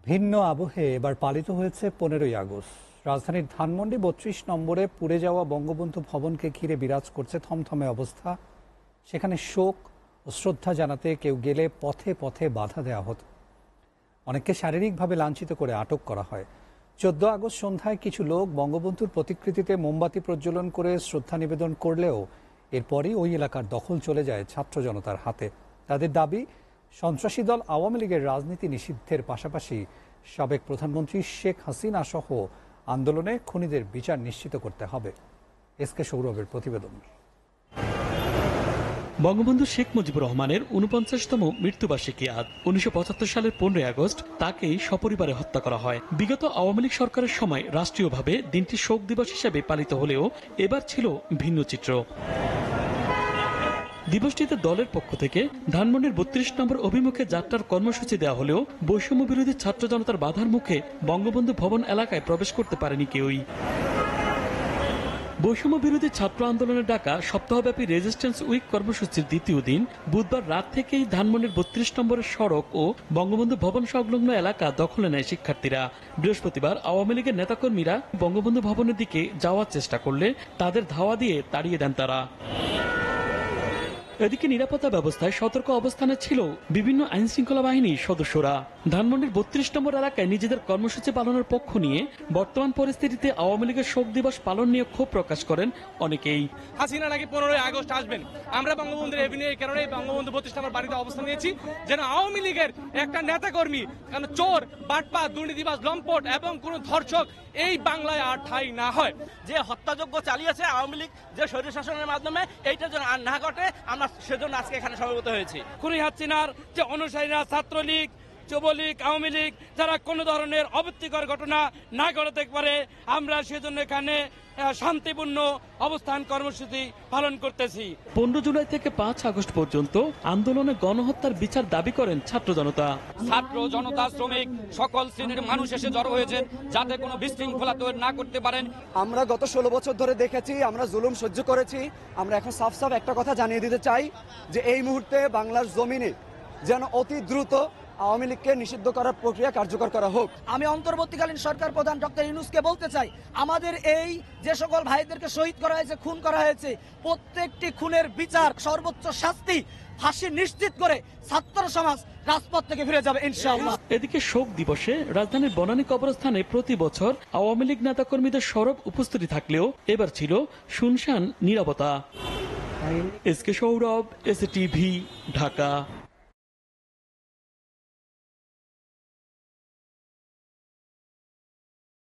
ভিন্ন আবহে এবার পালিত হয়েছে 15ই আগস্ট। রাজধানীর ধানমন্ডি 32 নম্বরে পুড়ে যাওয়া বঙ্গবন্ধু ভবনকে ঘিরে বিরাজ করছে থমথমে অবস্থা। সেখানে শোক ও শ্রদ্ধা জানাতে কেউ গেলে পথে পথে বাধা দেওয়া হতো, অনেককে শারীরিকভাবে লাঞ্ছিত করে আটক করা হয়। 14 আগস্ট সন্ধ্যায় কিছু লোক বঙ্গবন্ধুর প্রতিকৃতিতে মোমবাতি প্রজ্বলন করে শ্রদ্ধা নিবেদন করলেও এরপরই ওই এলাকার দখল চলে যায় ছাত্র জনতার হাতে। তাদের দাবি, সন্ত্রাসী দল আওয়ামী লীগের রাজনীতি নিষিদ্ধের পাশাপাশি সাবেক প্রধানমন্ত্রী শেখ হাসিনা সহ আন্দোলনে খুনিদের বিচার নিশ্চিত করতে হবে। এসকে সৌরভের প্রতিবেদন। বঙ্গবন্ধু শেখ মুজিবুর রহমানের ৪৯তম মৃত্যুবার্ষিকী আজ। ১৯৭৫ সালের ১৫ই আগস্ট তাকেই সপরিবারে হত্যা করা হয়। বিগত আওয়ামী লীগ সরকারের সময় রাষ্ট্রীয়ভাবে দিনটি শোক দিবস হিসেবে পালিত হলেও এবার ছিল ভিন্ন চিত্র। দিবসটিতে দলের পক্ষ থেকে ধানমন্ডির ৩২ নম্বর অভিমুখে যাত্রার কর্মসূচি দেওয়া হলেও বৈষম্য বিরোধী ছাত্র জনতার বাধার মুখে বঙ্গবন্ধু ভবন এলাকায় প্রবেশ করতে পারেনি কেউই। বৈষম্য বিরোধী ছাত্র আন্দোলনের ডাকা সপ্তাহব্যাপী রেজিস্ট্যান্স উইক কর্মসূচির দ্বিতীয় দিন বুধবার রাত থেকেই ধানমন্ডির ৩২ নম্বরের সড়ক ও বঙ্গবন্ধু ভবন সংলগ্ন এলাকা দখলে নেয় শিক্ষার্থীরা। বৃহস্পতিবার আওয়ামী লীগের নেতাকর্মীরা বঙ্গবন্ধু ভবনের দিকে যাওয়ার চেষ্টা করলে তাদের ধাওয়া দিয়ে তাড়িয়ে দেন তারা। এদিকে নিরাপত্তা ব্যবস্থায় সতর্ক অবস্থানে ছিল বিভিন্ন আইন শৃঙ্খলা বাহিনীর সদস্যরা। ধানমন্ডির ৩২ নম্বর এলাকায় নিজেদের কর্মসূচি পালনের পক্ষ নিয়ে বর্তমান পরিস্থিতিতে আওয়ামী লীগের শোক দিবস পালন নিয়ে ক্ষোভ প্রকাশ করেন অনেকেই। হাসিনা নাকি 15ই আগস্ট আসবেন, আমরা বঙ্গবন্ধুর এভিনিউর কারণে বঙ্গবন্ধু 32 নম্বর বাড়িতে অবস্থান নিয়েছি যেন আওয়ামী লীগের একটা নেতাকর্মী, কারণ চোর, বাটপাত, দুর্নীতিবাজ, লম্পট এবং কোন ধর্ষক এই বাংলায় আর ঠাঁই না হয়। যে হত্যাযজ্ঞ চালিয়েছে আওয়ামী লীগ যে স্বৈর শাসনের মাধ্যমে, এইটা যেন আর না ঘটে, আমরা সেজন্য আজকে এখানে সমবেত হয়েছি। খুনি হাসিনার যে অনুসারীরা ছাত্রলীগ, যুবলীগ, আওয়ামী লীগ যারা কোনো ধরনের অবৃত্তিকর ঘটনা না ঘটাতে পারে, আমরা সেজন্য এখানে শান্তিপূর্ণ অবস্থান কর্মসূচি পালন করতেছি। 15 জুলাই থেকে 5 আগস্ট পর্যন্ত আন্দোলনে গণহত্যার বিচার দাবি করেন ছাত্র জনতা। ছাত্র জনতা, শ্রমিক, সকল শ্রেণীর মানুষ এসে জড়ো হয়েছেন যাতে কোনো বিশৃঙ্খলা তৈরি না করতে পারেন। আমরা গত 16 বছর ধরে দেখেছি, আমরা জুলুম সহ্য করেছি। আমরা এখন সাফ সাফ একটা কথা জানিয়ে দিতে চাই যে এই মুহূর্তে বাংলার জমিনে যেন অতি দ্রুত আওয়ামী লীগকে নিষিদ্ধ করার প্রক্রিয়া কার্যকর করা হোক। আমি অন্তর্বর্তীকালীন সরকার প্রধান ডক্টর ইউনূসকে বলতে চাই, আমাদের এই যে সকল ভাইদেরকে শহীদ করা হয়েছে, খুন করা হয়েছে, প্রত্যেকটি খুনের বিচার, সর্বোচ্চ শাস্তি, ফাঁসি নিশ্চিত করে ছাত্র সমাজ রাজপথ থেকে ফিরে যাবে ইনশাআল্লাহ। এদিকে শোক দিবসে রাজধানীর বনানী কবরস্থানে প্রতি বছর আওয়ামী লীগ নেতাকর্মীদের সরব উপস্থিতি থাকলেও এবার ছিল শুনশান নীরবতা। SK Sourav, SATV, Dhaka.